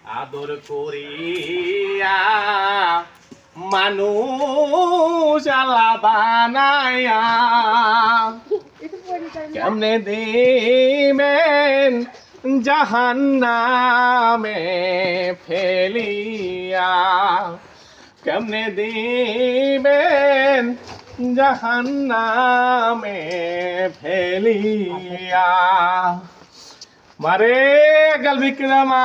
আদর করিয়া মানুষ আলা বানায়া কেমনে দিবেন জাহান্নামে ফেলিয়া কেমনে দিবেন জাহান্নামে ফেলিয়া মারে গেল বিক্রমা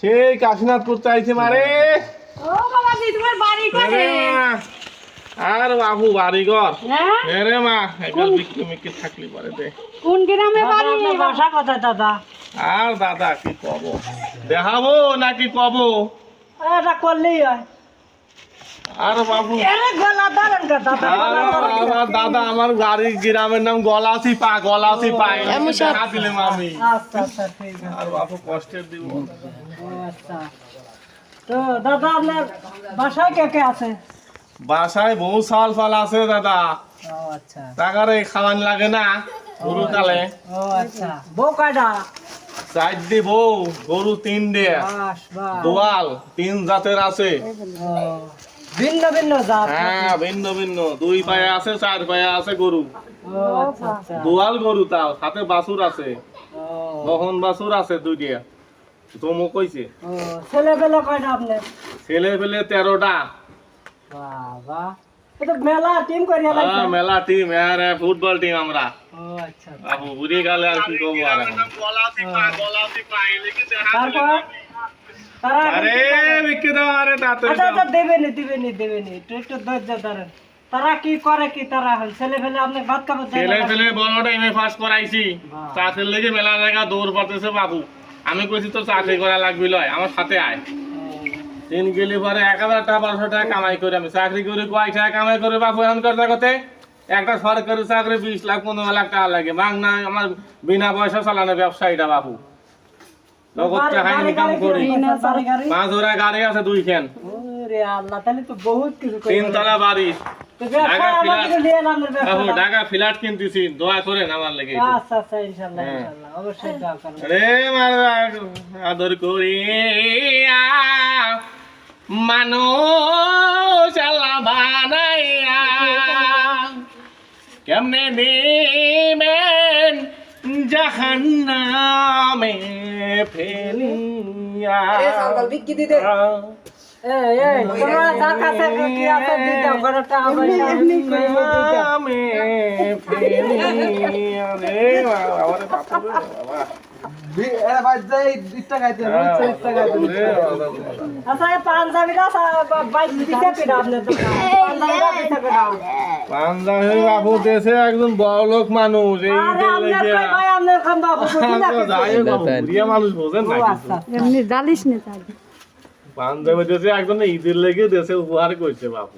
সেই কাশীনাথপুর চাইছে মারে ও বাবা দি তোমার বাড়ি কোথায় আর বাবু বাড়ি ঘর হ্যাঁ রে মা গেল বিক্রমকে থাকলি পারে দে কোন গ্রামে বাড়ি ভাষা কথা দাদা আর দাদা কি কব দেখাবো নাকি কব এটা করলেই হয় আর বাবু এরে গলা দাঁড়ান দাদা আর দাদা আমার বাড়ির গ্রামের নাম গলাচিপা দেখা দিলাম আমি আচ্ছা আচ্ছা ঠিক আছে আর বাবু কষ্টের দিব ও আচ্ছা তো দাদা আপনার বাসায় কে কে আছে বাসায় বহু সাল ফাল আছে দাদা ও আচ্ছা টাকারে খাওয়ান লাগে না গরু কালে ও আচ্ছা বউ কয়টা চারটি বউ গরু 3টে বাস বাস দোয়াল 3 জাতের আছে ও ভিন্ন ভিন্ন জাত হ্যাঁ ভিন্ন ভিন্ন 2 পায়ে আছে 4 পায়ে আছে গরু ও আচ্ছা আচ্ছা দোয়াল গরু তাও সাথে বাছুর আছে ও বহন বাছুর আছে 2টা জমক কইছে ও ছেলে পেলে কয়টা আপনার ছেলে পেলে 13টা বাবা এটা মেলা টিম করিয়া লাগছে মেলা টিম আর ফুটবল টিম আমরা ও আচ্ছা বাবু বুড়ি গেলে আর কি করবো আর তারপর তারা আরে বিক্রি দাও আরে তাড়াতাড়ি আচ্ছা দাও। আচ্ছা দেবেনি একটু ধৈর্য ধরেন তারা কি করে কি তারা ছেলে ফেলে আপনি ভাত খাবার দেয় ছেলে না? পেলে বড়টা এমএ পাস করাইছি বাহ। চাকরির লেগে মেলা জায়গা দৌড় পাতেছে বাবু আমি কইছি তো চাকরি করা লাগবে লয় আমার সাথে আয় দিন গেলে পরে 1000 টাকা 1200 টাকা কামাই করে আমি চাকরি করে কয় টাকা কামাই করে বাবু এখনকার জায়গাতে একটা সরকারি চাকরি 20 লাখ 15 লাখ টাকা লাগে বাংলা আমার বিনা পয়সা চালানো ব্যবসায়ীটা বাবু নগদ টাকা ইনকাম করি বাড়ি গাড়ি? 5 জোড়া গাড়ি আছে 2 খান ওরে আল্লাহ তাহলে তো বহুত কিছু করে 3 তলা বাড়ি তো ব্যবসা ঢাকা আমাদের নিয়ে এলাম না বাবু ব্যবসা ঢাকা ফ্ল্যাট কিনতেছি দোয়া করেন আমার লেগে একটু। আচ্ছা আচ্ছা ইনশাআল্লাহ হ্যাঁ। ইনশাআল্লাহ অবশ্যই দোয়া করব রে মারা আদর করিয়া মানুষ আল্লাহ বানাইয়া কেমনে দিবেন জাহান্নামে ফেলিয়া এই এই তোমার যার কাছে কি আছে দিতে করে টাকা পয়সা জাহান্নামে ফেলিয়া রে বাবা রে বাবা আচ্ছা এই পাঞ্জাবিটা বাইক দিতে পেরা আপনি তো পাঞ্জাবিটা দিতে পেরা পাঞ্জাবি বাবু দেশে একজন বড় লোক মানুষ এই আরে ঈদের আপনি লেগে কই ভাই আপনি খান বাবু বুঝি না যাই হোক বাবু, বুড়িয়া মানুষ বোঝেন ও না আচ্ছা এমনি জালিস না তাই পাঞ্জাবি দেশে একজন ঈদের লেগে দেশে উপহার করছে বাবু